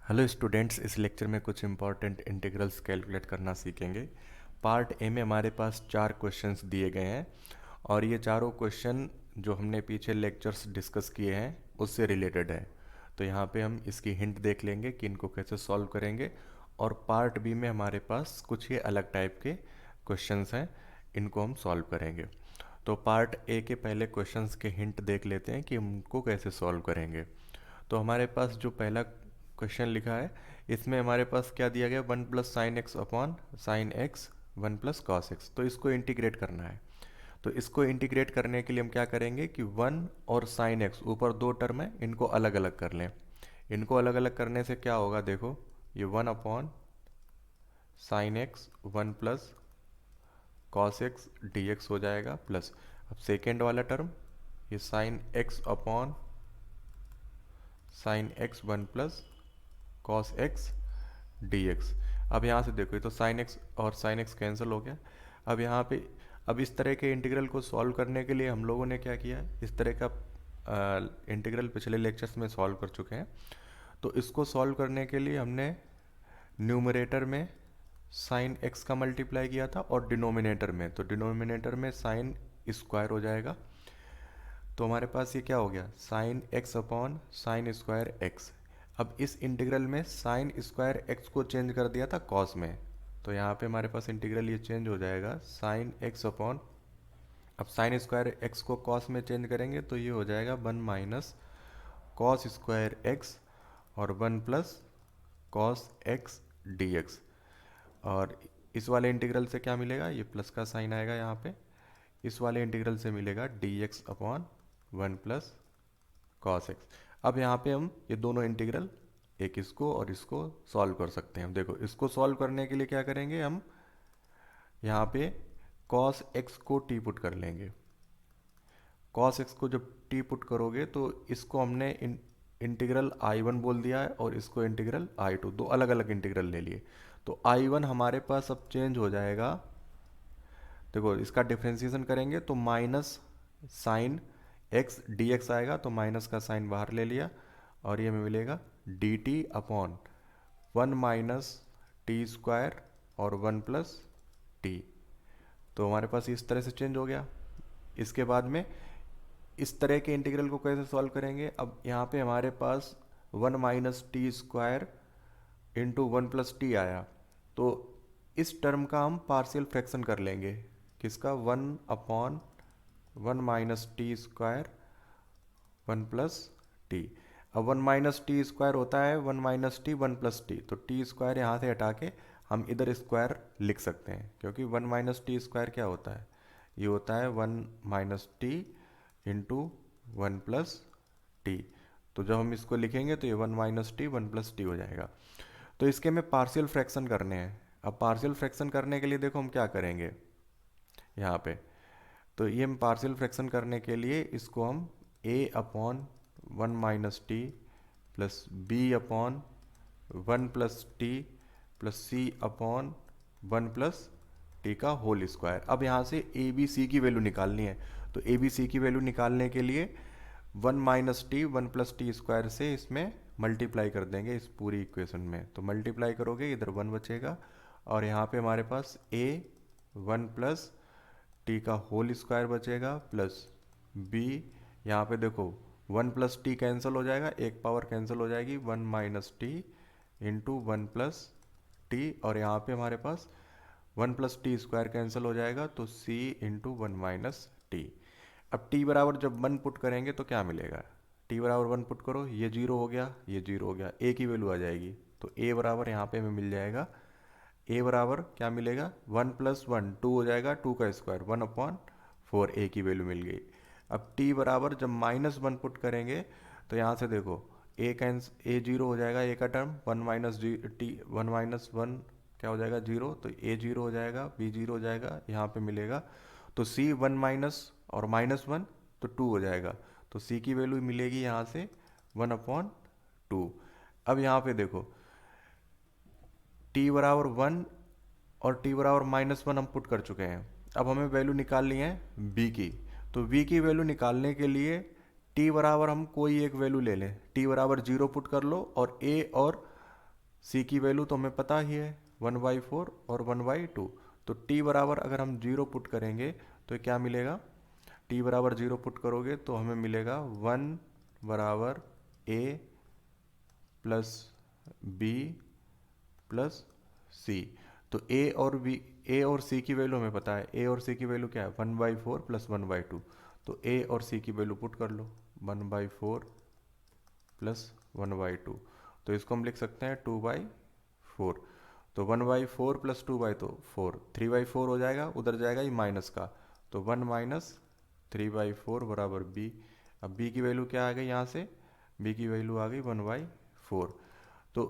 Hello students, इस lecture में कुछ इंपॉर्टेंट इंटीग्रल्स कैलकुलेट करना सीखेंगे। पार्ट ए में हमारे पास 4 क्वेश्चंस दिए गए हैं और ये चारों क्वेश्चन जो हमने पीछे लेक्चर्स डिस्कस किए हैं उससे रिलेटेड है। तो यहाँ पे हम इसकी हिंट देख लेंगे कि इनको कैसे सॉल्व करेंगे। और पार्ट बी में हमारे पास कुछ ये अलग टाइप के क्वेश्चंस हैं, इनको हम सॉल्व करेंगे। तो पार्ट ए के पहले क्वेश्चंस के हिंट देख लेते हैं कि उनको कैसे सॉल्व करेंगे। तो हमारे पास जो पहला क्वेश्चन लिखा है, इसमें हमारे पास क्या दिया गया, 1 + sin x upon sine x 1 + cos x। तो इसको इंटीग्रेट करना है। तो इसको इंटीग्रेट करने के लिए हम क्या करेंगे कि 1 और साइन एक्स ऊपर दो टर्म है, इनको अलग अलग कर लें। इनको अलग अलग करने से क्या होगा, देखो ये 1/sin x 1 + cos x dx हो जाएगा, प्लस अब सेकेंड वाला टर्म ये sine x upon sine x 1 + cos x dx। अब यहाँ से देखो, ये तो साइन एक्स और साइन एक्स कैंसिल हो गया। अब यहाँ पे अब इस तरह के इंटीग्रल को सॉल्व करने के लिए हम लोगों ने क्या किया है, इस तरह का इंटीग्रल पिछले लेक्चर्स में सॉल्व कर चुके हैं। तो इसको सॉल्व करने के लिए हमने न्यूमरेटर में साइन एक्स का मल्टीप्लाई किया था और डिनोमिनेटर में, तो डिनोमिनेटर में साइन स्क्वायर हो जाएगा। तो हमारे पास ये क्या हो गया, sine x upon sine square x. अब इस इंटीग्रल में साइन स्क्वायर एक्स को चेंज कर दिया था कॉस में, तो यहाँ पे हमारे पास इंटीग्रल ये चेंज हो जाएगा साइन एक्स अपॉन, अब साइन स्क्वायर एक्स को कॉस में चेंज करेंगे तो ये हो जाएगा 1 - cos² x और 1 + cos x dx। और इस वाले इंटीग्रल से क्या मिलेगा, ये प्लस का साइन आएगा यहाँ पे। इस वाले इंटीग्रल से मिलेगा dx अपॉन 1 + cos x। अब यहाँ पे हम ये दोनों इंटीग्रल, एक इसको और इसको सॉल्व कर सकते हैं। देखो इसको सॉल्व करने के लिए क्या करेंगे, हम यहाँ पे cos x को t पुट कर लेंगे। cos x को जब t पुट करोगे तो इसको हमने इंटीग्रल I1 बोल दिया है और इसको इंटीग्रल I2, दो अलग अलग इंटीग्रल ले लिए। तो I1 हमारे पास अब चेंज हो जाएगा, देखो इसका डिफ्रेंसिएशन करेंगे तो minus sine x d x आएगा, तो माइनस का साइन बाहर ले लिया और ये हमें मिलेगा डी टी अपॉन 1 - t² और 1 + t। तो हमारे पास इस तरह से चेंज हो गया। इसके बाद में इस तरह के इंटीग्रल को कैसे सॉल्व करेंगे, अब यहाँ पे हमारे पास 1 - t² इंटू 1 + t आया, तो इस टर्म का हम पार्शियल फ्रैक्शन कर लेंगे। किसका, 1/(1 - t²) 1 + t। अब 1 - t² होता है 1 - t 1 + t, तो t² यहाँ से हटा के हम इधर स्क्वायर लिख सकते हैं, क्योंकि 1 - t² क्या होता है, ये होता है 1 - t इंटू 1 + t। तो जब हम इसको लिखेंगे तो ये 1 - t 1 + t हो जाएगा। तो इसके में पार्शियल फ्रैक्शन करने हैं। अब पार्शियल फ्रैक्शन करने के लिए देखो हम क्या करेंगे यहाँ पे, तो ये हम पार्शियल फ्रैक्शन करने के लिए इसको हम a upon 1 - t plus b upon 1 + t plus c upon 1 + t का होल स्क्वायर। अब यहाँ से ए बी सी की वैल्यू निकालनी है, तो ए बी सी की वैल्यू निकालने के लिए 1 - t 1 + t² से इसमें मल्टीप्लाई कर देंगे इस पूरी इक्वेशन में। तो मल्टीप्लाई करोगे इधर 1 बचेगा और यहाँ पे हमारे पास a 1 + t का होल स्क्वायर बचेगा प्लस b, यहाँ पे देखो 1 + t कैंसिल हो जाएगा, एक पावर कैंसिल हो जाएगी, 1 - t इंटू 1 + t, और यहाँ पे हमारे पास 1 + t² कैंसिल हो जाएगा, तो c इंटू 1 - t। अब t बराबर जब 1 पुट करेंगे तो क्या मिलेगा, t बराबर 1 पुट करो, ये 0 हो गया, ये 0 हो गया, a की वैल्यू आ जाएगी। तो a बराबर यहाँ पे हमें मिल जाएगा, a बराबर क्या मिलेगा, 1 + 1 2 हो जाएगा, 2 का स्क्वायर 1/4, a की वैल्यू मिल गई। अब t बराबर जब -1 पुट करेंगे तो यहाँ से देखो a 0 हो जाएगा, a का टर्म 1 क्या हो जाएगा 0, तो a 0 हो जाएगा, b 0 हो जाएगा, यहाँ पे मिलेगा। तो c 1 माइनस और -1 तो 2 हो जाएगा, तो c की वैल्यू मिलेगी यहाँ से 1/2। अब यहाँ पे देखो t बराबर 1 और t बराबर -1 हम पुट कर चुके हैं। अब हमें वैल्यू निकालनी है b की, तो b की वैल्यू निकालने के लिए t बराबर हम कोई एक वैल्यू ले लें, t बराबर 0 पुट कर लो और a और सी की वैल्यू तो हमें पता ही है 1/4 और 1/2। तो टी बराबर अगर हम 0 पुट करेंगे तो क्या मिलेगा, टी बराबर 0 पुट करोगे तो हमें मिलेगा 1 बराबर ए प्लस बी प्लस सी। तो ए और सी की वैल्यू हमें पता है, ए और सी की वैल्यू क्या है 1/4 प्लस 1/2। तो ए और सी की वैल्यू पुट कर लो 1/4 प्लस 1/2। तो इसको हम लिख सकते हैं 2/4। तो 1/4 प्लस 2/4 3/4 हो जाएगा, उधर जाएगा ये माइनस का, तो 1 माइनस 3/4 बराबर बी। अब बी की वैल्यू क्या आ गई यहाँ से, बी की वैल्यू आ गई 1/4। तो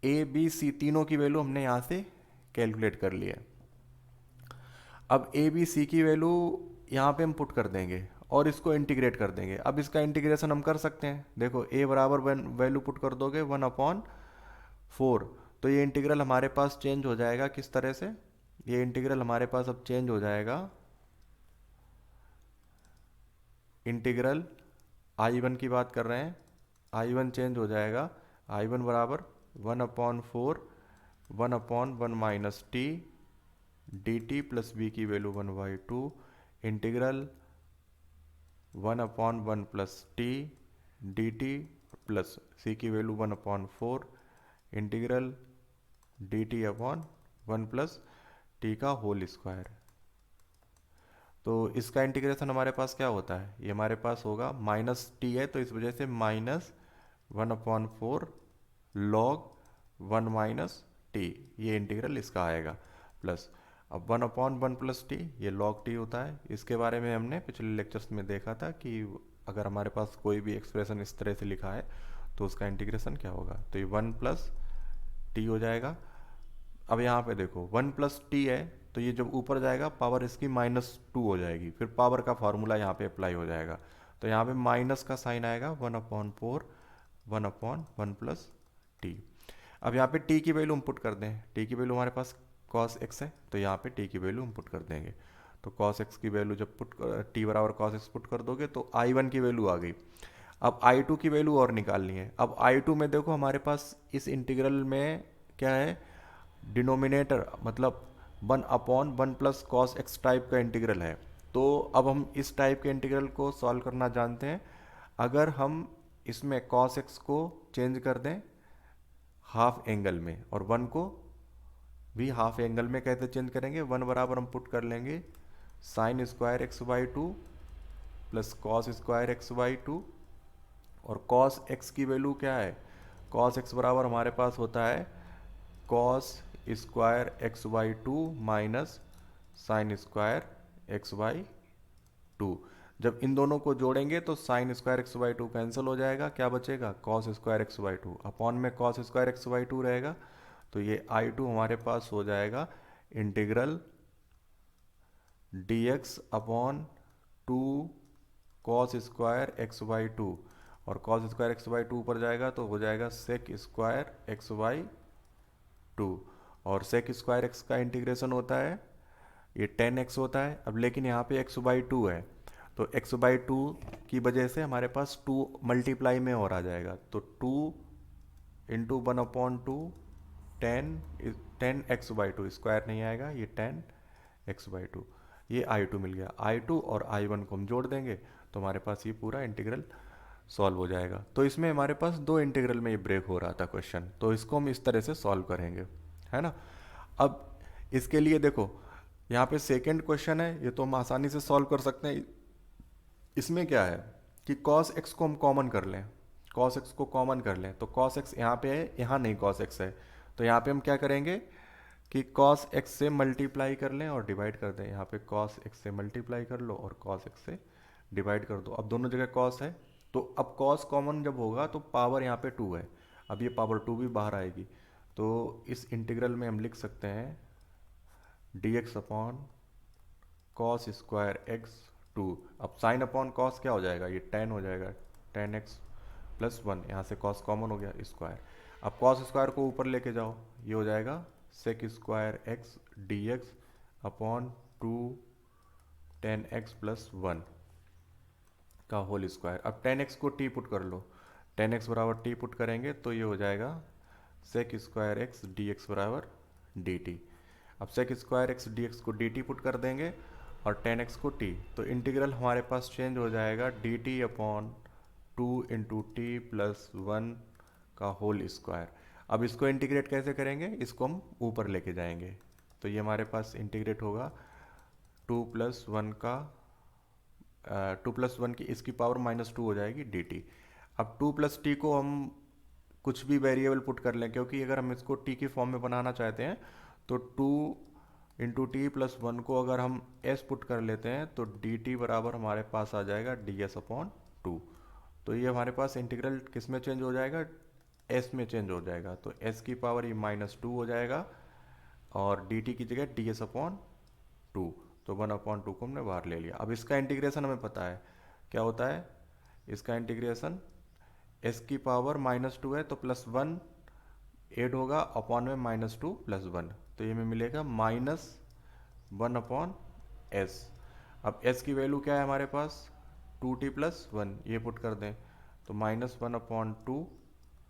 ए बी सी तीनों की वैल्यू हमने यहाँ से कैलकुलेट कर ली है। अब ए बी सी की वैल्यू यहाँ पे हम पुट कर देंगे और इसको इंटीग्रेट कर देंगे। अब इसका इंटीग्रेशन हम कर सकते हैं, देखो ए बराबर वैल्यू पुट कर दोगे 1/4, तो ये इंटीग्रल हमारे पास चेंज हो जाएगा किस तरह से, ये इंटीग्रल हमारे पास अब चेंज हो जाएगा, इंटीग्रल I1 की बात कर रहे हैं, I1 चेंज हो जाएगा, I1 बराबर 1/4 1/1 minus T D T plus B की value 1/2 integral 1/1 plus T D T plus C की value 1/4 integral D T upon 1 plus T का होल स्क्वायर। तो इसका इंटीग्रेशन हमारे पास क्या होता है, ये हमारे पास होगा माइनस टी है तो इस वजह से माइनस 1/4 लॉग 1 माइनस टी, ये इंटीग्रल इसका आएगा, प्लस अब 1/1 प्लस टी ये लॉग टी होता है। इसके बारे में हमने पिछले लेक्चर्स में देखा था कि अगर हमारे पास कोई भी एक्सप्रेशन इस तरह से लिखा है तो उसका इंटीग्रेशन क्या होगा, तो ये 1 प्लस टी हो जाएगा। अब यहाँ पे देखो 1 प्लस टी है तो ये जब ऊपर जाएगा पावर इसकी -2 हो जाएगी, फिर पावर का फॉर्मूला यहाँ पे अप्लाई हो जाएगा, तो यहाँ पे माइनस का साइन आएगा 1/4 1/1 प्लस टी। अब यहाँ पे टी की वैल्यू हम पुट कर दें, टी की वैल्यू हमारे पास cos x है तो यहाँ पे टी की वैल्यू हम पुट कर देंगे। तो cos x की वैल्यू जब टी बराबर cos x पुट कर दोगे तो I1 की वैल्यू आ गई। अब I2 की वैल्यू और निकालनी है। अब I2 में देखो हमारे पास इस इंटीग्रल में क्या है, डिनोमिनेटर मतलब 1/1 प्लस कॉस एक्स टाइप का इंटीग्रल है। तो अब हम इस टाइप के इंटीग्रल को सॉल्व करना जानते हैं। अगर हम इसमें कॉस एक्स को चेंज कर दें हाफ एंगल में और 1 को भी हाफ एंगल में कैसे चेंज करेंगे, 1 बराबर हम पुट कर लेंगे sine square x/2 plus cos square x/2 और कॉस एक्स की वैल्यू क्या है, कॉस एक्स बराबर हमारे पास होता है cos square x/2 minus sine square x/2। जब इन दोनों को जोड़ेंगे तो साइन स्क्वायर x/2 कैंसिल हो जाएगा, क्या बचेगा कॉस स्क्वायर x/2 अपॉन में कॉस स्क्वायर x/2 रहेगा। तो ये I2 हमारे पास हो जाएगा integral dx upon 2 cos square x/2 और कॉस स्क्वायर x/2 ऊपर जाएगा तो हो जाएगा सेक स्क्वायर x/2 और सेक स्क्वायर x का इंटीग्रेशन होता है ये 10x होता है। अब लेकिन यहाँ पे x/2 है तो x/2 की वजह से हमारे पास 2 मल्टीप्लाई में और आ जाएगा, तो 2 इंटू 1/2 10x/2 स्क्वायर नहीं आएगा, ये 10x/2, ये I2 मिल गया। I2 और I1 को हम जोड़ देंगे तो हमारे पास ये पूरा इंटीग्रल सॉल्व हो जाएगा। तो इसमें हमारे पास दो इंटीग्रल में ये ब्रेक हो रहा था क्वेश्चन, तो इसको हम इस तरह से सॉल्व करेंगे, है ना। अब इसके लिए देखो यहाँ पे सेकेंड क्वेश्चन है, ये तो हम आसानी से सॉल्व कर सकते हैं। इसमें क्या है कि cos x को हम कॉमन कर लें, cos x को कॉमन कर लें तो cos x यहाँ पे है, यहाँ नहीं cos x है, तो यहाँ पे हम क्या करेंगे कि cos x से मल्टीप्लाई कर लें और डिवाइड कर दें। यहाँ पे cos x से मल्टीप्लाई कर लो और cos x से डिवाइड कर दो। अब दोनों जगह cos है तो अब cos कॉमन जब होगा तो पावर यहाँ पे 2 है, अब ये पावर 2 भी बाहर आएगी, तो इस इंटीग्रल में हम लिख सकते हैं dx upon cos square x/2। अब साइन अपॉन कॉस क्या हो जाएगा, ये 10 हो जाएगा, 10x प्लस 1, यहाँ से कॉस कॉमन हो गया स्क्वायर। अब कॉस स्क्वायर को ऊपर लेके जाओ, ये हो जाएगा sec square x dx upon 2 10x plus 1 का होल स्क्वायर। अब 10x को t पुट कर लो, 10x बराबर t पुट करेंगे तो ये हो जाएगा sec square x d x बराबर डी टी। अब sec square x d x को डी टी पुट कर देंगे और टेन एक्स को टी, तो इंटीग्रल हमारे पास चेंज हो जाएगा d T upon two into t plus one का होल स्क्वायर। अब इसको इंटीग्रेट कैसे करेंगे, इसको हम ऊपर लेके जाएंगे, तो ये हमारे पास इंटीग्रेट होगा टू प्लस वन का टू प्लस वन की इसकी पावर माइनस टू हो जाएगी डी टी। अब टू प्लस टी को हम कुछ भी वेरिएबल पुट कर लें, क्योंकि अगर हम इसको टी की फॉर्म में बनाना चाहते हैं तो to into t plus one को अगर हम एस पुट कर लेते हैं तो डी टी बराबर हमारे पास आ जाएगा डी एस अपॉन टू। तो ये हमारे पास इंटीग्रल किस में चेंज हो जाएगा, एस में चेंज हो जाएगा, तो एस की पावर ये माइनस टू हो जाएगा और डी टी की जगह डी एस अपॉन टू, तो वन अपॉन टू को हमने बाहर ले लिया। अब इसका इंटीग्रेशन हमें पता है क्या होता है, इसका इंटीग्रेशन एस की पावर माइनस टू है तो प्लस वन एड होगा अपॉन में माइनस टू प्लस वन, तो ये में मिलेगा माइनस वन अपॉन एस। अब एस की वैल्यू क्या है हमारे पास, टू टी प्लस वन, ये पुट कर दें तो minus one upon two,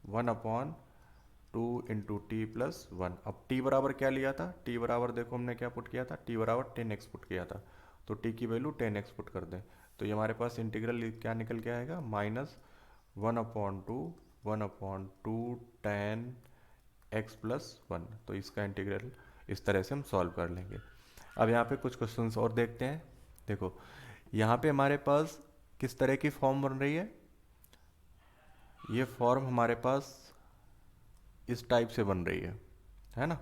one upon two into t plus one. अब टी बराबर क्या लिया था, टी बराबर देखो हमने क्या पुट किया था, टी बराबर टेन एक्स पुट किया था, तो टी की वैल्यू टेन एक्स पुट कर दें तो ये हमारे पास इंटीग्रल क्या निकल के आएगा, minus one upon two ten x plus one. तो इसका इंटीग्रल इस तरह से हम सॉल्व कर लेंगे। अब यहाँ पे कुछ क्वेश्चंस और देखते हैं। देखो यहाँ पे हमारे पास किस तरह की फॉर्म बन रही है, ये फॉर्म हमारे पास इस टाइप से बन रही है ना।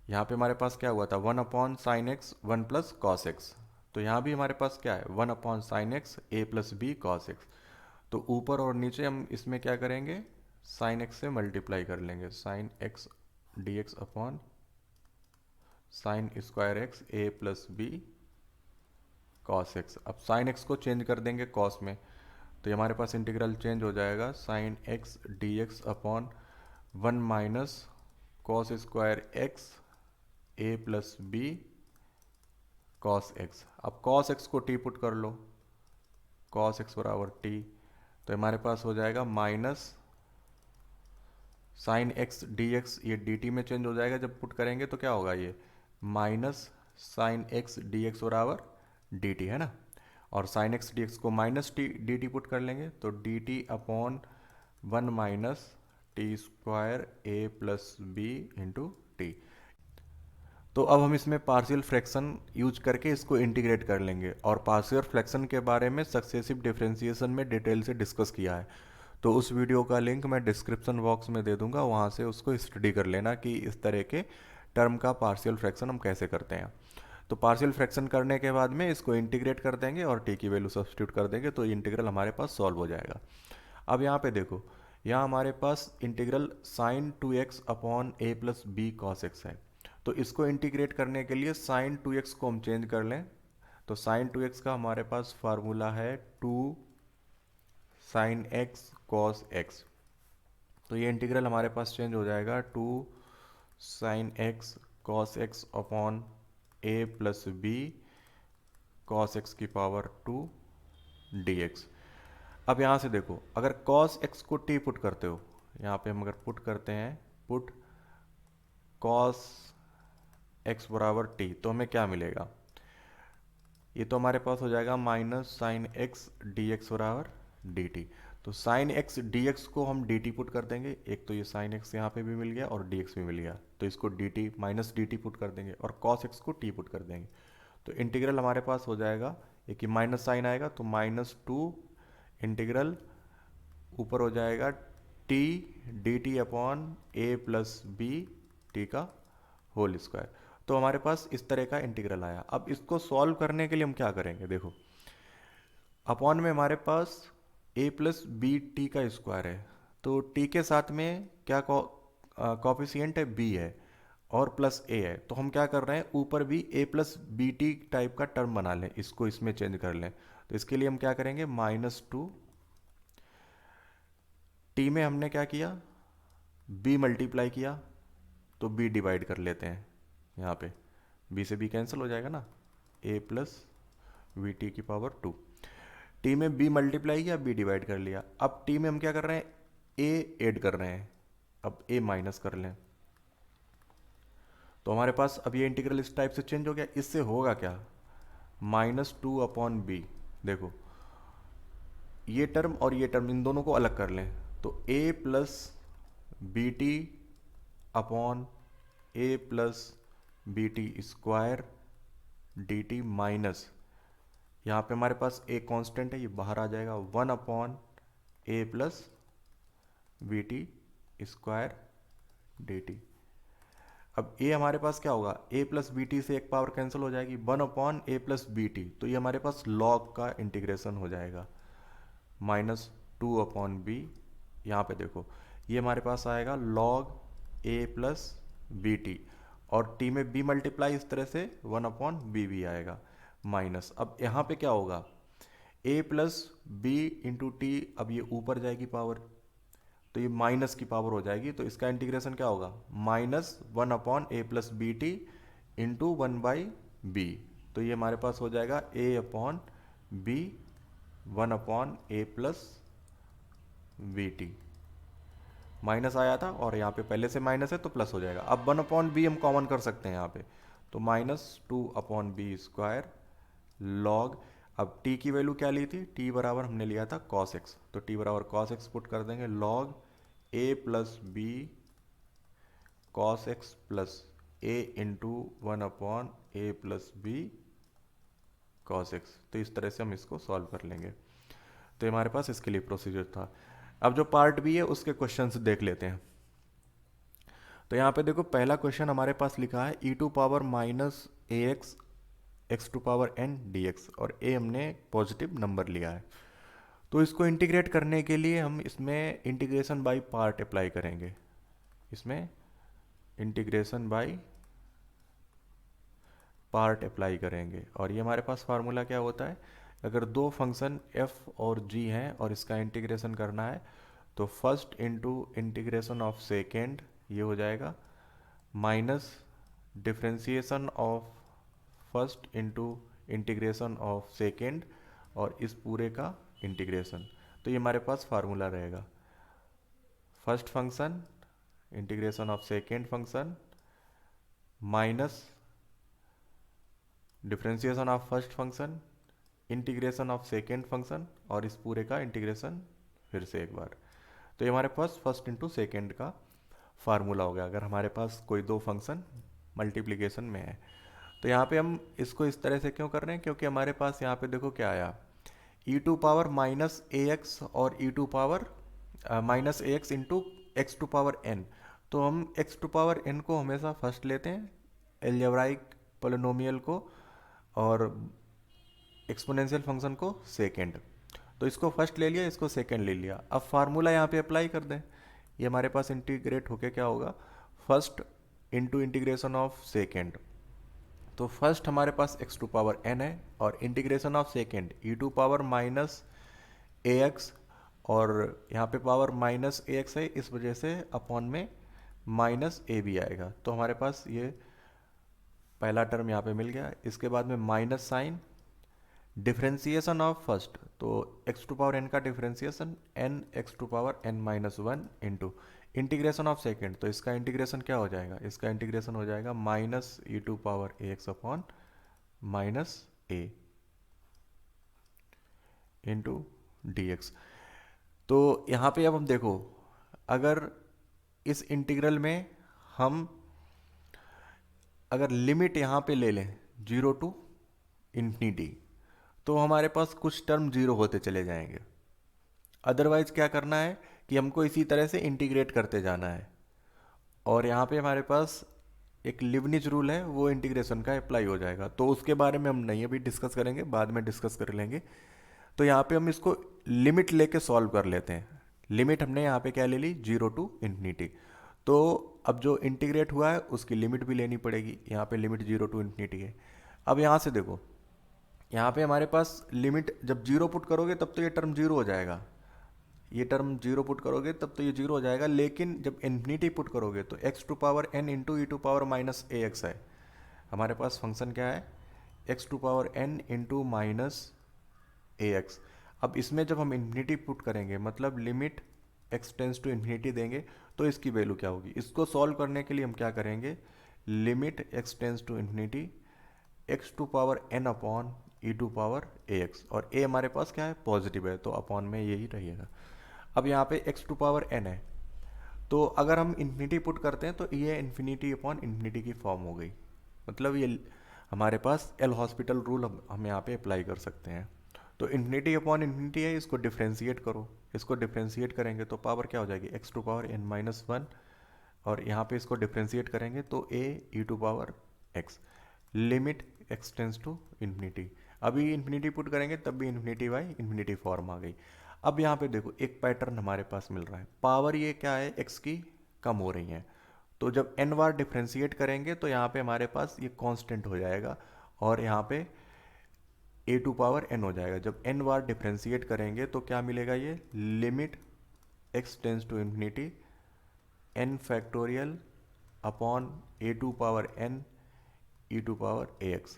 यहाँ पे हमारे पास क्या हुआ था, one upon sine x one plus cos x, तो यहाँ भी हमारे पास क्या है, one upon sine x a plus b cos x. तो ऊपर और नीचे हम इसमें क्या करेंगे, साइन एक्स से मल्टीप्लाई कर लेंगे, sine x d x upon sine square x a plus b cos x. अब साइन एक्स को चेंज कर देंगे कॉस में, तो ये हमारे पास इंटीग्रल चेंज हो जाएगा sine x d x upon one minus cos square x a plus b cos x. अब कॉस एक्स को टी पुट कर लो, कॉस एक्स बराबर टी, तो हमारे पास हो जाएगा minus sine x d x, ये डी टी में चेंज हो जाएगा जब पुट करेंगे, तो क्या होगा ये minus sine x d x बराबर डी टी है ना, और साइन एक्स डी एक्स को minus T D t put कर लेंगे तो d T upon one minus t square a plus b into t. तो अब हम इसमें पार्शियल फ्रैक्शन यूज करके इसको इंटीग्रेट कर लेंगे, और पार्शियल फ्रैक्शन के बारे में सक्सेसिव डिफरेंशिएशन में डिटेल से डिस्कस किया है, तो उस वीडियो का लिंक मैं डिस्क्रिप्शन बॉक्स में दे दूंगा, वहाँ से उसको स्टडी कर लेना कि इस तरह के टर्म का पार्शियल फ्रैक्शन हम कैसे करते हैं। तो पार्शियल फ्रैक्शन करने के बाद में इसको इंटीग्रेट कर देंगे और टी की वैल्यू सब्स्टिट्यूट कर देंगे, तो इंटीग्रल हमारे पास सॉल्व हो जाएगा। अब यहाँ पे देखो, यहाँ हमारे पास integral sine two x upon a plus b cos x है, तो इसको इंटीग्रेट करने के लिए साइन टू एक्स को हम चेंज कर लें, तो साइन टू एक्स का हमारे पास फार्मूला है two sine x cos x, तो ये इंटीग्रल हमारे पास चेंज हो जाएगा two sine x cos x upon a plus b cos x की पावर टू डी एक्स। अब यहाँ से देखो, अगर कॉस एक्स को टी पुट करते हो, यहाँ पे हम अगर पुट करते हैं पुट कॉस एक्स बराबर टी, तो हमें क्या मिलेगा, ये तो हमारे पास हो जाएगा minus sine x d x बराबर डी टी। तो साइन एक्स डी एक्स को हम डी टी पुट कर देंगे, एक तो ये साइन एक्स यहाँ पे भी मिल गया और डी एक्स भी मिल गया, तो इसको D t minus D t put कर देंगे और कॉस एक्स को टी पुट कर देंगे, तो इंटीग्रल हमारे पास हो जाएगा, एक ही माइनस साइन आएगा तो माइनस टू इंटीग्रल ऊपर हो जाएगा T D T upon a plus b T का होल स्क्वायर। तो हमारे पास इस तरह का इंटीग्रल आया। अब इसको सॉल्व करने के लिए हम क्या करेंगे, देखो अपॉन में हमारे पास ए प्लस बी टी का स्क्वायर है, तो टी के साथ में क्या कॉफिशिएंट है, बी है और प्लस ए है, तो हम क्या कर रहे हैं, ऊपर भी ए प्लस बी टी टाइप का टर्म बना लें, इसको इसमें चेंज कर लें। तो इसके लिए हम क्या करेंगे, माइनस टू टी में हमने क्या किया, बी मल्टीप्लाई किया, तो बी डिवाइड कर लेते हैं, यहाँ पे बी से बी कैंसिल हो जाएगा ना, ए प्लस वी टी की पावर टू। टी में बी मल्टीप्लाई किया, बी डिवाइड कर लिया। अब टी में हम क्या कर रहे हैं, ए ऐड कर रहे हैं, अब a माइनस कर लें तो हमारे पास अब ये इंटीग्रल इस टाइप से चेंज हो गया। इससे होगा क्या, -2/b। देखो ये टर्म और ये टर्म इन दोनों को अलग कर लें तो a plus b t upon a plus b t square d t minus, यहाँ पे हमारे पास a कांस्टेंट है ये बाहर आ जाएगा, 1/a plus b t square d t. अब a हमारे पास क्या होगा, a प्लस बी टी से एक पावर कैंसिल हो जाएगी, 1/a प्लस बी टी, तो ये हमारे पास log का इंटीग्रेशन हो जाएगा, -2/b। यहाँ पे देखो ये हमारे पास आएगा log a plus b t, और t में b मल्टीप्लाई इस तरह से 1/b भी आएगा माइनस। अब यहाँ पे क्या होगा, a plus b into t, अब ये ऊपर जाएगी पावर तो ये माइनस की पावर हो जाएगी, तो इसका इंटीग्रेशन क्या होगा, -1/a plus b T into 1/b, तो ये हमारे पास हो जाएगा a/b 1/a plus b T. Minus आया था और यहाँ पे पहले से माइनस है तो प्लस हो जाएगा। अब 1/b हम कॉमन कर सकते हैं यहाँ पे, तो -2/b स्क्वायर लॉग, अब t की वैल्यू क्या ली थी, t बराबर हमने लिया था cos x, तो t बराबर cos x पुट कर देंगे, log a plus b cos x plus a into 1/a plus b cos x. तो इस तरह से हम इसको सॉल्व कर लेंगे। तो हमारे पास इसके लिए प्रोसीजर था। अब जो पार्ट बी है उसके क्वेश्चंस देख लेते हैं। तो यहाँ पे देखो पहला क्वेश्चन हमारे पास लिखा है e to power minus a x x to power n dx, और a हमने पॉजिटिव नंबर लिया है। तो इसको इंटीग्रेट करने के लिए हम इसमें इंटीग्रेशन बाय पार्ट अप्लाई करेंगे। इसमें इंटीग्रेशन बाय पार्ट अप्लाई करेंगे, और ये हमारे पास फार्मूला क्या होता है, अगर दो फंक्शन f और g हैं और इसका इंटीग्रेशन करना है तो first into integration of second ये हो जाएगा, minus differentiation of first into integration of second और इस पूरे का इंटीग्रेशन। तो ये हमारे पास फार्मूला रहेगा, first function integration of second function minus differentiation of first function integration of second function और इस पूरे का इंटीग्रेशन फिर से एक बार। तो ये हमारे पास फर्स्ट इंटू सेकेंड का फार्मूला हो गया अगर हमारे पास कोई दो फंक्शन मल्टीप्लिकेशन में है। तो यहाँ पे हम इसको इस तरह से क्यों कर रहे हैं, क्योंकि हमारे पास यहाँ पे देखो क्या आया, e to power minus a x और e to power minus a x into x to power n. तो हम एक्स टू पावर एन को हमेशा फर्स्ट लेते हैं, एल्जेब्राइक पोलिनोमियल को, और एक्सपोनेंशियल फंक्शन को सेकेंड। तो इसको फर्स्ट ले लिया, इसको सेकेंड ले लिया। अब फार्मूला यहाँ पे अप्लाई कर दें, ये हमारे पास इंटीग्रेट होके क्या होगा, first into integration of second. तो फर्स्ट हमारे पास एक्स टू पावर एन है और integration of second e to power minus a x, और यहाँ पे पावर माइनस ए एक्स है इस वजह से अपॉन में माइनस ए भी आएगा। तो हमारे पास ये पहला टर्म यहाँ पे मिल गया। इसके बाद में minus sign, differentiation of first, तो एक्स टू पावर एन का differentiation n x to power n minus one into integration of second, तो इसका इंटीग्रेशन क्या हो जाएगा, इसका इंटीग्रेशन हो जाएगा minus e to power a x upon minus a into d x. तो यहाँ पे अब हम देखो, अगर इस इंटीग्रल में हम अगर लिमिट यहाँ पे ले लें 0 टू इन्फिनिटी, तो हमारे पास कुछ टर्म जीरो होते चले जाएंगे। अदरवाइज क्या करना है कि हमको इसी तरह से इंटीग्रेट करते जाना है, और यहाँ पे हमारे पास एक लिबनिज रूल है, वो इंटीग्रेशन का अप्लाई हो जाएगा। तो उसके बारे में हम नहीं अभी डिस्कस करेंगे, बाद में डिस्कस कर लेंगे। तो यहाँ पे हम इसको लिमिट लेके सॉल्व कर लेते हैं। लिमिट हमने यहाँ पे क्या ले ली, 0 टू इन्फिनिटी। तो अब जो इंटीग्रेट हुआ है उसकी लिमिट भी लेनी पड़ेगी, यहाँ पे लिमिट 0 टू इन्फिनिटी है। अब यहाँ से देखो, यहाँ पे हमारे पास लिमिट जब 0 पुट करोगे तब तो ये टर्म 0 हो जाएगा, ये टर्म 0 पुट करोगे तब तो ये 0 हो जाएगा, लेकिन जब इन्फिनिटी पुट करोगे तो x to power n into e to power minus a x है। हमारे पास फंक्शन क्या है, x to power n into minus a x. अब इसमें जब हम इन्फिनिटी पुट करेंगे, मतलब limit x tends to infinity देंगे, तो इसकी वैल्यू क्या होगी। इसको सॉल्व करने के लिए हम क्या करेंगे, limit x tends to infinity x to power n upon e to power a x, और a हमारे पास क्या है, पॉजिटिव है, तो अपॉन में यही रहेगा। अब यहाँ पे x टू पावर n है, तो अगर हम इन्फिनिटी पुट करते हैं तो ये इन्फिनिटी अपॉन इन्फिनिटी की फॉर्म हो गई। मतलब ये हमारे पास एल हॉस्पिटल रूल हम यहाँ पे अप्लाई कर सकते हैं। तो इन्फिनिटी अपॉन इन्फिनिटी है, इसको डिफ्रेंशिएट करो, इसको डिफ्रेंशिएट करेंगे तो पावर क्या हो जाएगी, x to power n minus one, और यहाँ पे इसको डिफ्रेंशिएट करेंगे तो a e to power x, limit x tends to infinity. अभी इन्फिनिटी पुट करेंगे तब भी इन्फिनिटी बाई इन्फिनिटी फॉर्म आ गई। अब यहाँ पे देखो एक पैटर्न हमारे पास मिल रहा है, पावर ये क्या है, x की कम हो रही हैं, तो जब n बार डिफ्रेंशिएट करेंगे तो यहाँ पे हमारे पास ये कांस्टेंट हो जाएगा, और यहाँ पे a टू पावर n हो जाएगा। जब n बार डिफ्रेंशिएट करेंगे तो क्या मिलेगा, ये limit x tends to infinity n factorial upon a to power n e to power a x.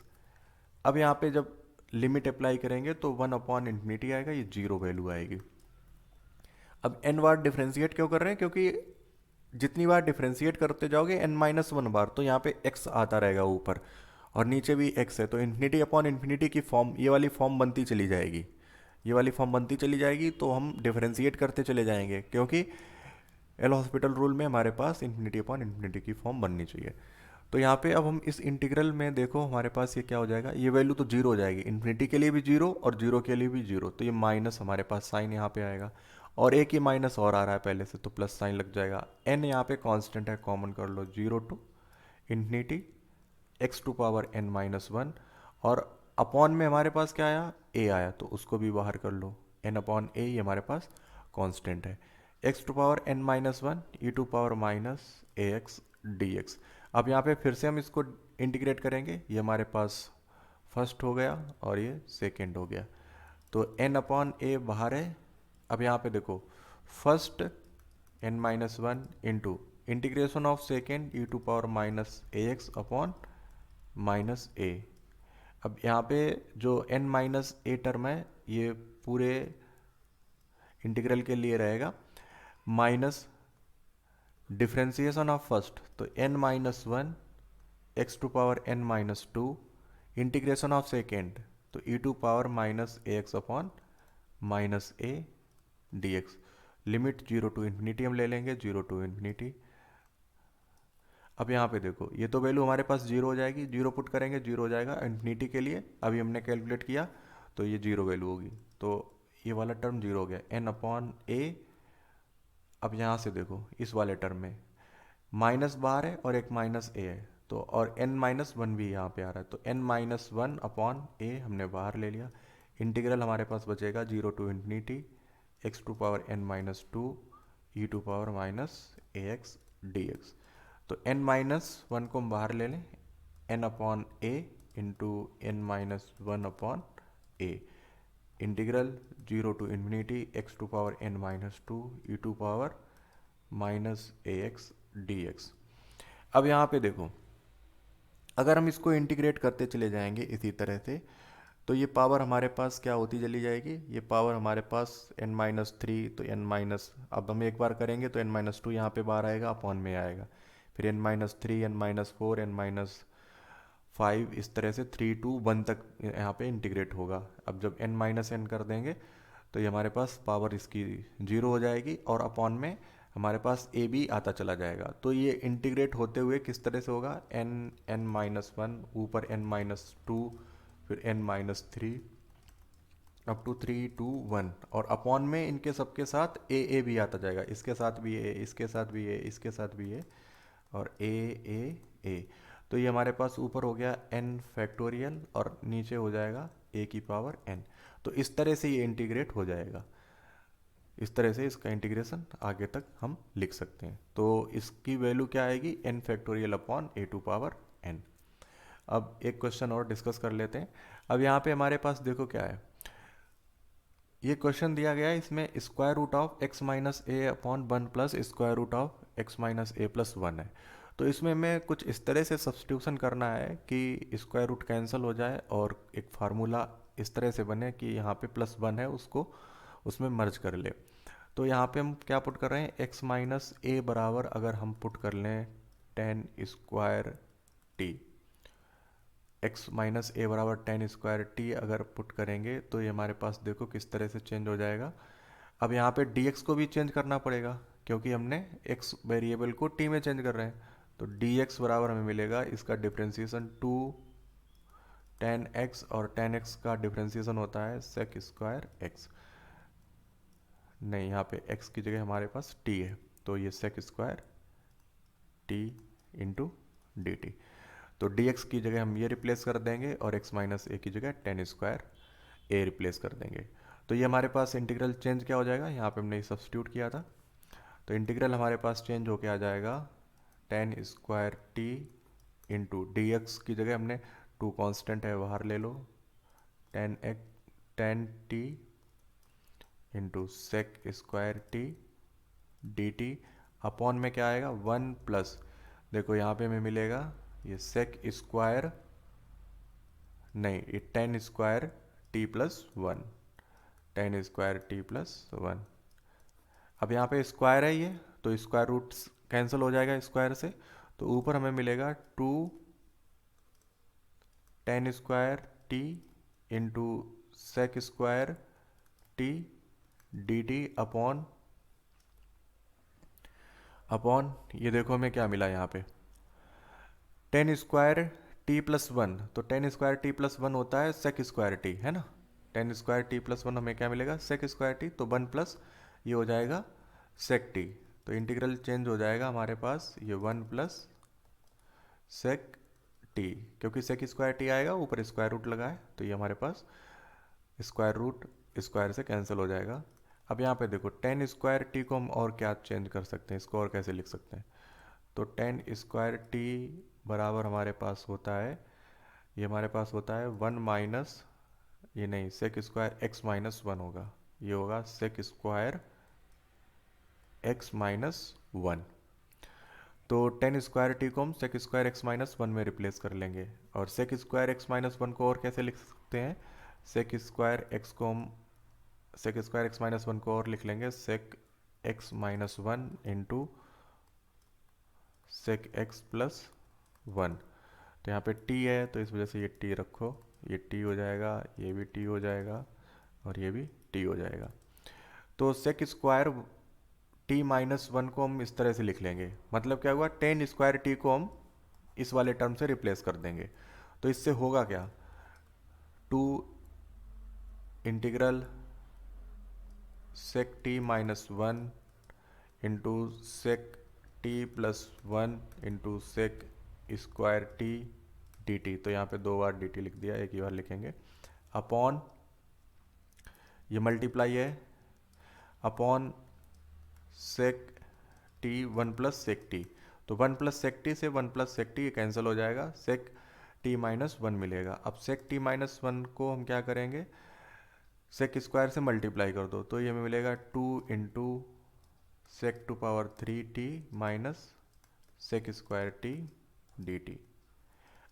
अब यहाँ पे जब लिमिट अप्लाई करेंगे तो 1 अपॉन इन्फिनिटी आएगा, ये जीरो वैल्यू आएगी। अब n बार डिफ्रेंशिएट क्यों कर रहे हैं, क्योंकि जितनी बार डिफ्रेंशिएट करते जाओगे n माइनस वन बार, तो यहाँ पे x आता रहेगा ऊपर, और नीचे भी x है, तो इन्फिनिटी अपॉन इन्फिनिटी की फॉर्म, ये वाली फॉर्म बनती चली जाएगी, ये वाली फॉर्म बनती चली जाएगी, तो हम डिफ्रेंशिएट करते चले जाएंगे, क्योंकि एल हॉस्पिटल रूल में हमारे पास इन्फिनिटी अपॉन इन्फिनिटी की फॉर्म बननी चाहिए। तो यहाँ पे अब हम इस इंटीग्रल में देखो हमारे पास ये क्या हो जाएगा, ये वैल्यू तो जीरो हो जाएगी, इन्फिनिटी के लिए भी जीरो और जीरो के लिए भी जीरो, तो ये माइनस हमारे पास साइन यहाँ पे आएगा, और एक ही माइनस और आ रहा है पहले से, तो प्लस साइन लग जाएगा। एन यहाँ पे कांस्टेंट है, कॉमन कर लो, zero to infinity x to power n minus one, और अपॉन में हमारे पास क्या आया, ए आया, तो उसको भी बाहर कर लो, एन अपॉन ए, ये हमारे पास कांस्टेंट है, x to power n minus one e to power minus a x d x. अब यहाँ पे फिर से हम इसको इंटीग्रेट करेंगे, ये हमारे पास फर्स्ट हो गया और ये सेकेंड हो गया, तो n अपॉन ए बाहर है। अब यहाँ पे देखो first n minus one into integration of second e to power minus a x upon minus a. अब यहाँ पे जो n माइनस ए टर्म है ये पूरे इंटीग्रल के लिए रहेगा, माइनस डिफ्रेंसिएशन ऑफ फर्स्ट, तो n minus one x to power n minus two, integration of second, तो e to power minus a x upon minus a d x. Limit zero to infinity हम ले लेंगे, zero to infinity. अब यहाँ पे देखो ये तो वैल्यू हमारे पास जीरो हो जाएगी, जीरो पुट करेंगे जीरो हो जाएगा इन्फिनिटी के लिए, अभी हमने कैलकुलेट किया तो ये जीरो वैल्यू होगी, तो ये वाला टर्म जीरो हो गया, n अपॉन ए। अब यहाँ से देखो इस वाले टर्म में माइनस बाहर है और एक माइनस ए है, तो और n माइनस वन भी यहाँ पे आ रहा है, तो n minus one upon a हमने बाहर ले लिया। इंटीग्रल हमारे पास बचेगा zero to infinity x to power n minus two e to power minus a x d x. तो n माइनस वन को हम बाहर ले लें, n upon a into n minus one upon a, integral zero to infinity x to power n minus two e to power minus a x d x. अब यहाँ पे देखो अगर हम इसको इंटीग्रेट करते चले जाएंगे इसी तरह से, तो ये पावर हमारे पास क्या होती चली जाएगी, ये पावर हमारे पास n माइनस थ्री, तो n माइनस, अब हम एक बार करेंगे तो n माइनस टू यहाँ पे बाहर आएगा, अपॉन में आएगा, फिर n minus three, n minus four, n minus five, इस तरह से थ्री टू वन तक यहाँ पे इंटीग्रेट होगा। अब जब n माइनस एन कर देंगे तो ये हमारे पास पावर इसकी जीरो हो जाएगी, और अपॉन में हमारे पास ए बी आता चला जाएगा। तो ये इंटीग्रेट होते हुए किस तरह से होगा, n माइनस वन, ऊपर n माइनस टू, फिर n minus three, up to three two one, और अपॉन में इनके सबके साथ ए भी आता जाएगा, इसके साथ भी ए, इसके साथ भी ए, इसके साथ भी ए, और ए। तो ये हमारे पास ऊपर हो गया n फैक्टोरियल और नीचे हो जाएगा a की पावर n। तो इस तरह से ये इंटीग्रेट हो जाएगा, इस तरह से इसका इंटीग्रेशन आगे तक हम लिख सकते हैं। तो इसकी वैल्यू क्या आएगी, n factorial upon a to power n। अब एक क्वेश्चन और डिस्कस कर लेते हैं। अब यहाँ पे हमारे पास देखो क्या है, ये क्वेश्चन दिया गया है, इसमें square root of x minus a upon one plus square root of x minus a plus one है। तो इसमें हमें कुछ इस तरह से सब्स्टिट्यूशन करना है कि स्क्वायर रूट कैंसिल हो जाए और एक फार्मूला इस तरह से बने कि यहाँ पे प्लस वन है उसको उसमें मर्ज कर ले। तो यहाँ पे हम क्या पुट कर रहे हैं, x माइनस ए बराबर अगर हम पुट कर लें tan square t, x minus a बराबर टेन स्क्वायर टी अगर पुट करेंगे तो ये हमारे पास देखो किस तरह से चेंज हो जाएगा। अब यहाँ पे dx को भी चेंज करना पड़ेगा क्योंकि हमने x वेरिएबल को t में चेंज कर रहे हैं। तो dx बराबर हमें मिलेगा इसका डिफ्रेंसिएशन टू टेन एक्स, और टेन एक्स का डिफ्रेंसिएशन होता है सेक स्क्वायर एक्स। नहीं, यहाँ पे x की जगह हमारे पास t है, तो ये sec square t into d t. तो dx की जगह हम ये रिप्लेस कर देंगे और x माइनस ए की जगह टेन स्क्वायर ए रिप्लेस कर देंगे। तो ये हमारे पास इंटीग्रल चेंज क्या हो जाएगा, यहाँ पे हमने सब्स्टिट्यूट किया था, तो इंटीग्रल हमारे पास चेंज होके आ जाएगा tan square t into d x की जगह हमने टू कांस्टेंट है बाहर ले लो, tan t into sec square t D T upon में क्या आएगा वन प्लस, देखो यहाँ पे हमें मिलेगा ये सेक स्क्वायर, नहीं ये ten square t plus one, ten square t plus one. अब यहाँ पे स्क्वायर है ये, तो स्क्वायर रूट कैंसिल हो जाएगा स्क्वायर से, तो ऊपर हमें मिलेगा two tan square t into sec square t D T upon ये देखो हमें क्या मिला यहाँ पे tan square t plus one, तो tan square t plus one होता है सेक स्क्वायर टी, है ना। Tan square t plus one हमें क्या मिलेगा सेक स्क्वायर टी, तो वन प्लस ये हो जाएगा सेक टी, तो इंटीग्रल चेंज हो जाएगा हमारे पास ये वन प्लस सेक टी, क्योंकि सेक स्क्वायर टी आएगा ऊपर स्क्वायर रूट लगा है, तो ये हमारे पास स्क्वायर रूट स्क्वायर से कैंसिल हो जाएगा। अब यहाँ पे देखो टेन स्क्वायर टी को हम और क्या चेंज कर सकते हैं, इसको और कैसे लिख सकते हैं, तो टेन स्क्वायर टी बराबर हमारे पास होता है, ये हमारे पास होता है वन माइनस, ये नहीं sec square x minus one होगा, ये होगा sec square x minus one. तो टेन स्क्वायर टी को हम sec square x minus one में रिप्लेस कर लेंगे, और sec square x minus one को और कैसे लिख सकते हैं, सेक स्क्वायर एक्स को हम sec square x minus one को और लिख लेंगे sec x minus one into sec x plus one. तो यहाँ पे t है तो इस वजह से ये t रखो, ये t हो जाएगा, ये भी t हो जाएगा और ये भी t हो जाएगा। तो sec square t minus one को हम इस तरह से लिख लेंगे, मतलब क्या हुआ टेन स्क्वायर t को हम इस वाले टर्म से रिप्लेस कर देंगे। तो इससे होगा क्या, two integral sec t minus one into sec t plus one into sec square t D t, तो यहाँ पे दो बार डी टी लिख दिया, एक ही बार लिखेंगे, अपॉन ये मल्टीप्लाई है upon sec t one plus sec t, तो वन प्लस सेक टी से one plus sec t cancel हो जाएगा, सेक टी माइनस वन मिलेगा। अब सेक टी माइनस वन को हम क्या करेंगे सेक स्क्वायर से मल्टीप्लाई कर दो, तो ये मिलेगा two into sec to power three t minus sec square t D t.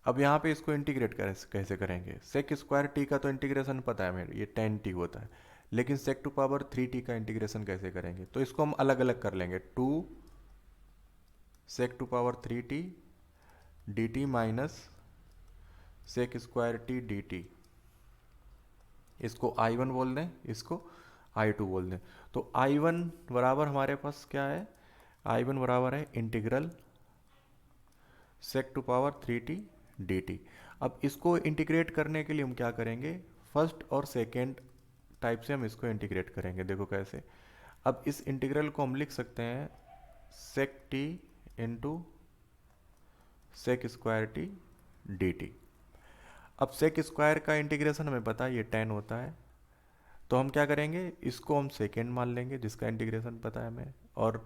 अब यहाँ पे इसको इंटीग्रेट कैसे करेंगे, सेक स्क्वायर टी का तो इंटीग्रेशन पता है मेरे, ये टेन टी होता है, लेकिन sec to power three t का इंटीग्रेशन कैसे करेंगे, तो इसको हम अलग अलग कर लेंगे, two sec to power three t D t minus sec square t D t, इसको आई वन बोल दें, इसको आई टू बोल दें। तो आई वन बराबर हमारे पास क्या है, आई वन बराबर है integral sec to power three t D t. अब इसको इंटीग्रेट करने के लिए हम क्या करेंगे, फर्स्ट और सेकेंड टाइप से हम इसको इंटीग्रेट करेंगे, देखो कैसे। अब इस इंटीग्रल को हम लिख सकते हैं sec t into sec square t D t. अब सेक स्क्वायर का इंटीग्रेशन हमें पता है ये टेन होता है, तो हम क्या करेंगे इसको हम सेकेंड मान लेंगे जिसका इंटीग्रेशन पता है हमें, और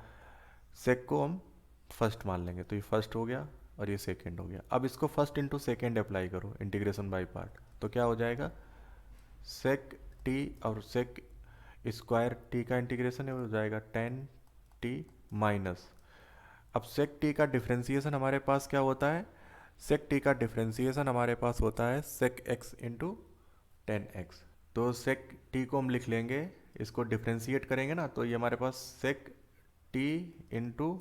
सेक को हम फर्स्ट मान लेंगे, तो ये फर्स्ट हो गया और ये सेकेंड हो गया। अब इसको फर्स्ट इंटू सेकेंड अप्लाई करो इंटीग्रेशन बाय पार्ट, तो क्या हो जाएगा सेक टी और सेक स्क्वायर टी का इंटीग्रेशन हो जाएगा टेन टी माइनस, अब सेक टी का डिफ्रेंसिएशन हमारे पास क्या होता है, सेक टी का डिफ्रेंसिएशन हमारे पास होता है sec x into tan x, तो सेक टी को हम लिख लेंगे इसको डिफ्रेंशिएट करेंगे ना, तो ये हमारे पास सेक टी इंटू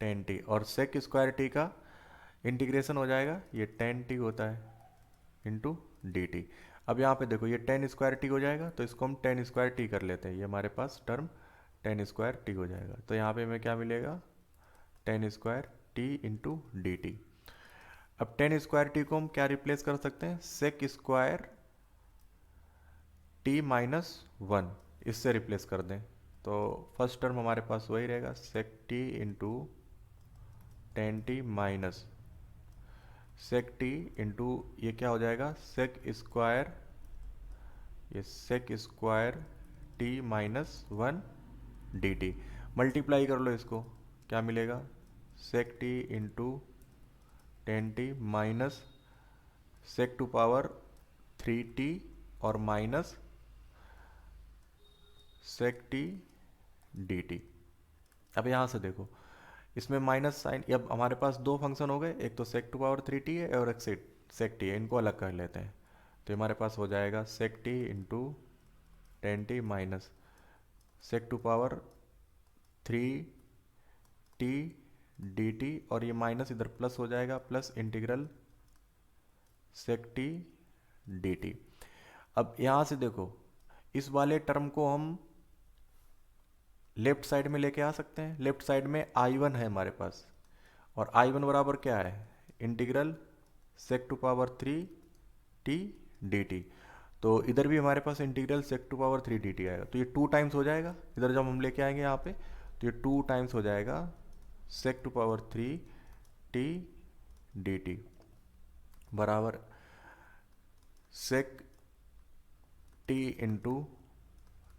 टेन टी, और सेक स्क्वायर टी का इंटीग्रेशन हो जाएगा, ये टेन टी होता है इंटू डी टी। अब यहाँ पे देखो ये टेन स्क्वायर टी हो जाएगा, तो इसको हम टेन स्क्वायर टी कर लेते हैं, ये हमारे पास टर्म टेन स्क्वायर टी हो जाएगा। तो यहाँ पे हमें क्या मिलेगा, tan square t into d t. अब टेन स्क्वायर टी को हम क्या रिप्लेस कर सकते हैं, sec square t minus one, इससे रिप्लेस कर दें। तो फर्स्ट टर्म हमारे पास वही रहेगा, sec t into tan t minus sec t into ये क्या हो जाएगा, सेक स्क्वायर, ये sec square t minus one d t. Multiply कर लो इसको, क्या मिलेगा, sec t into tan t minus sec to power three t और minus sec t D t. अब यहाँ से देखो इसमें माइनस साइन, अब हमारे पास दो फंक्शन हो गए, एक तो sec to power three T है और एक सेक टी है, इनको अलग कर लेते हैं। तो हमारे पास हो जाएगा sec t into tan t minus sec to power three t D t, और ये माइनस इधर प्लस हो जाएगा, plus integral sec t D t. अब यहाँ से देखो इस वाले टर्म को हम लेफ्ट साइड में लेके आ सकते हैं। लेफ्ट साइड में आई वन है हमारे पास, और आई वन बराबर क्या है, integral sec to power three t D t. तो इधर भी हमारे पास integral sec to power three d t आएगा, तो ये टू टाइम्स हो जाएगा। इधर जब हम लेके आएंगे यहाँ पे, तो ये टू टाइम्स हो जाएगा sec to power three t D t बराबर sec t into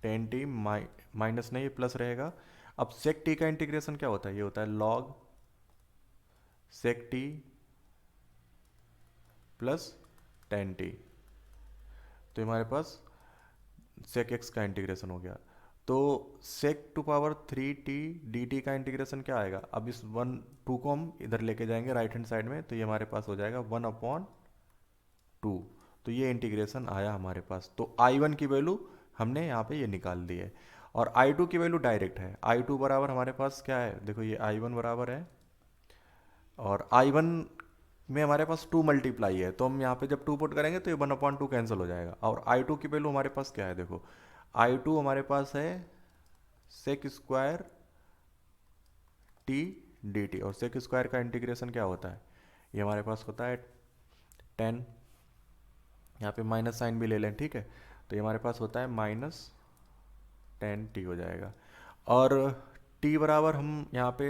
tan t minus नहीं, प्लस रहेगा। अब सेक टी का इंटीग्रेशन क्या होता है, ये होता है log sec t plus tan t. तो हमारे पास सेक एक्स का इंटीग्रेशन हो गया। तो sec to power three t D t का इंटीग्रेशन क्या आएगा, अब इस वन टू को हम इधर लेके जाएंगे राइट हैंड साइड में, तो ये हमारे पास हो जाएगा वन अपॉन टू। तो ये इंटीग्रेशन आया हमारे पास। तो आई वन की वैल्यू हमने यहाँ पे ये निकाल दी है, और आई टू की वैल्यू डायरेक्ट है। आई टू बराबर हमारे पास क्या है, देखो ये आई वन बराबर है, और आई वन में हमारे पास टू मल्टीप्लाई है, तो हम यहाँ पे जब टू पुट करेंगे तो ये वन अपॉन टू कैंसिल हो जाएगा। और आई टू की वैल्यू हमारे पास क्या है, देखो आई टू हमारे पास है sec square t D t, और सेक स्क्वायर का इंटीग्रेशन क्या होता है, ये हमारे पास होता है टेन, यहाँ पे माइनस साइन भी ले लें, ठीक है। तो ये हमारे पास होता है माइनस टेन टी हो जाएगा। और टी बराबर हम यहाँ पे,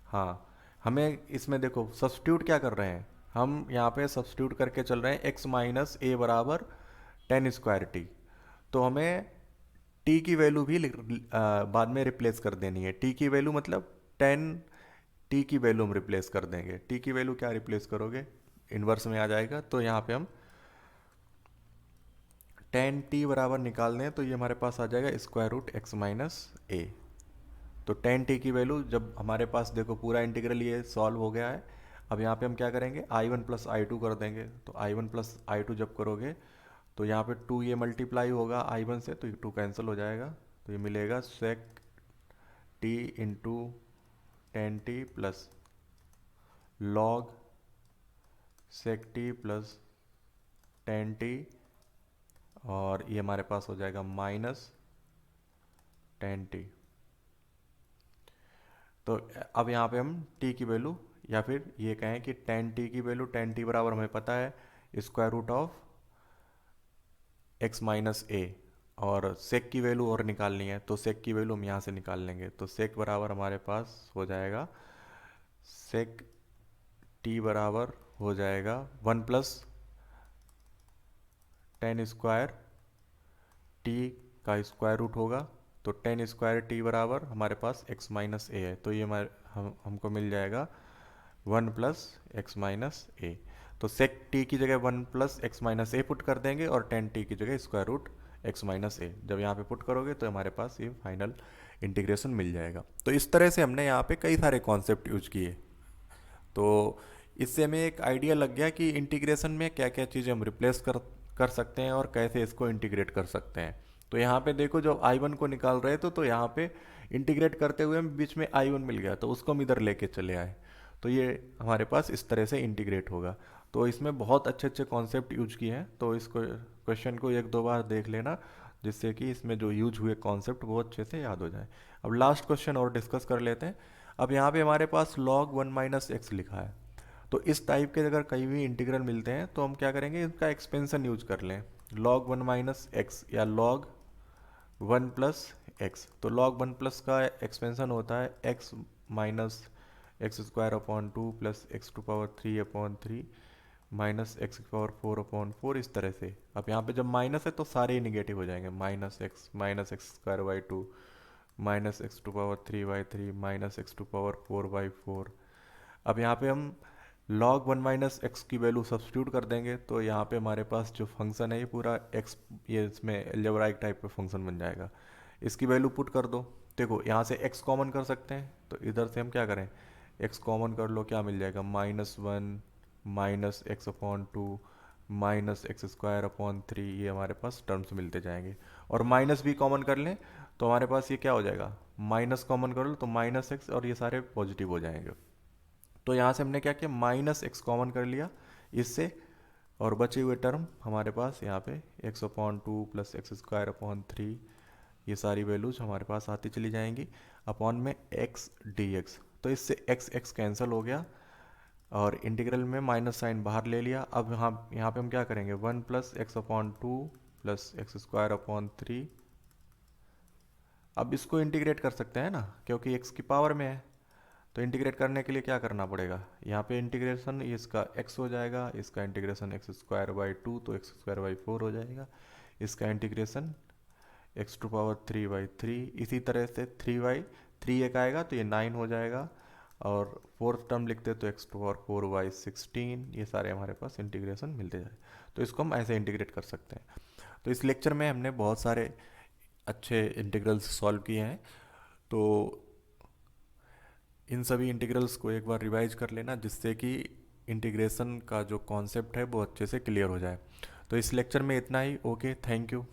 हाँ हमें इसमें देखो सब्स्टिट्यूट क्या कर रहे हैं, हम यहाँ पे सब्स्टिट्यूट करके चल रहे हैं एक्स माइनस ए बराबर टेन स्क्वायर टी। तो हमें टी की वैल्यू भी बाद में रिप्लेस कर देनी है। टी की वैल्यू मतलब टेन टी की वैल्यू हम रिप्लेस कर देंगे। टी की वैल्यू क्या रिप्लेस करोगे, इन्वर्स में आ जाएगा। तो यहाँ पे हम टेन टी बराबर निकाल दें, तो ये हमारे पास आ जाएगा स्क्वायर रूट एक्स माइनस ए। तो टेन टी की वैल्यू जब हमारे पास देखो पूरा इंटीग्रल ये सॉल्व हो गया है। अब यहाँ पे हम क्या करेंगे, I one plus I two कर देंगे। तो I one plus I two जब करोगे तो यहाँ पे टू ये मल्टीप्लाई होगा आई वन से, तो ये टू कैंसिल हो जाएगा। तो ये मिलेगा sec t into tan t plus log sec t plus tan t, और ये हमारे पास हो जाएगा माइनस टेन टी। तो अब यहाँ पे हम t की वैल्यू, या फिर ये कहें कि टेन टी की वैल्यू, टेन टी बराबर हमें पता है square root of x minus a, और सेक की वैल्यू और निकालनी है, तो सेक की वैल्यू हम यहाँ से निकाल लेंगे। तो सेक बराबर हमारे पास हो जाएगा सेक टी बराबर हो जाएगा one plus ten square T का स्क्वायर रूट होगा। तो टेन स्क्वायर टी बराबर हमारे पास एक्स माइनस ए है, तो ये हमको मिल जाएगा वन प्लस एक्स माइनस ए। तो सेक टी की जगह वन प्लस एक्स माइनस ए पुट कर देंगे, और टेन टी की जगह स्क्वायर रूट एक्स माइनस ए जब यहाँ पे पुट करोगे तो हमारे पास ये फाइनल इंटीग्रेशन मिल जाएगा। तो इस तरह से हमने यहाँ पे कई सारे कॉन्सेप्ट यूज किए। तो इससे हमें एक आइडिया लग गया कि इंटीग्रेशन में क्या क्या चीज़ें हम रिप्लेस कर सकते हैं और कैसे इसको इंटीग्रेट कर सकते हैं। तो यहाँ पे देखो जब I1 को निकाल रहे थे तो यहाँ पे इंटीग्रेट करते हुए हमें बीच में I1 मिल गया, तो उसको हम इधर लेके चले आए। तो ये हमारे पास इस तरह से इंटीग्रेट होगा। तो इसमें बहुत अच्छे अच्छे कॉन्सेप्ट यूज किए हैं, तो इसको क्वेश्चन को एक दो बार देख लेना, जिससे कि इसमें जो यूज हुए कॉन्सेप्ट वो अच्छे से याद हो जाए। अब लास्ट क्वेश्चन और डिस्कस कर लेते हैं। अब यहाँ पे हमारे पास log 1 - x लिखा है। तो इस टाइप के अगर कहीं भी इंटीग्रल मिलते हैं तो हम क्या करेंगे, इसका एक्सपेंशन यूज कर लें। log 1 - x या log 1 + x। तो log 1 का एक्सपेंशन होता है x minus x square upon 2 plus x⁻³ minus x⁴/4, इस तरह से। अब यहाँ पे जब माइनस है तो सारे ही निगेटिव हो जाएंगे, -x - x²/2 minus x⁻³ minus x⁴/4। अब यहाँ पे हम log 1 - x की वैल्यू सब्सटीट्यूट कर देंगे, तो यहाँ पे हमारे पास जो फंक्शन है ये पूरा x, ये इसमें एल्जेब्राइक टाइप का फंक्शन बन जाएगा। इसकी वैल्यू पुट कर दो। देखो यहाँ से x कॉमन कर सकते हैं, तो इधर से हम क्या करें, x कॉमन कर लो, क्या मिल जाएगा, -1 माइनस x/2 माइनस x²/3, ये हमारे पास टर्म्स मिलते जाएंगे। और माइनस भी कॉमन कर लें तो हमारे पास ये क्या हो जाएगा, माइनस कॉमन कर लो तो -x, और ये सारे पॉजिटिव हो जाएंगे। तो यहाँ से हमने क्या किया, -x कॉमन कर लिया इससे, और बचे हुए टर्म हमारे पास यहाँ पे x/2 प्लस x²/3, ये सारी वैल्यूज हमारे पास आती चली जाएंगी अपॉन में x dx। तो इससे x कैंसिल हो गया और इंटीग्रल में माइनस साइन बाहर ले लिया। अब यहाँ पे हम क्या करेंगे, 1 + x/2 प्लस x²/3। अब इसको इंटीग्रेट कर सकते हैं ना, क्योंकि x की पावर में है। तो इंटीग्रेट करने के लिए क्या करना पड़ेगा, यहाँ पे इंटीग्रेशन इसका x हो जाएगा, इसका इंटीग्रेशन x²/2 तो x²/4 हो जाएगा, इसका इंटीग्रेशन x⁻³ इसी तरह से 3 एक आएगा तो ये 9 हो जाएगा, और फोर्थ टर्म लिखते तो x⁴/16, ये सारे हमारे पास इंटीग्रेशन मिलते जाए। तो इसको हम ऐसे इंटीग्रेट कर सकते हैं। तो इस लेक्चर में हमने बहुत सारे अच्छे इंटीग्रल्स सॉल्व किए हैं। तो इन सभी इंटीग्रल्स को एक बार रिवाइज कर लेना, जिससे कि इंटीग्रेशन का जो कॉन्सेप्ट है वो अच्छे से क्लियर हो जाए। तो इस लेक्चर में इतना ही। Okay, thank you.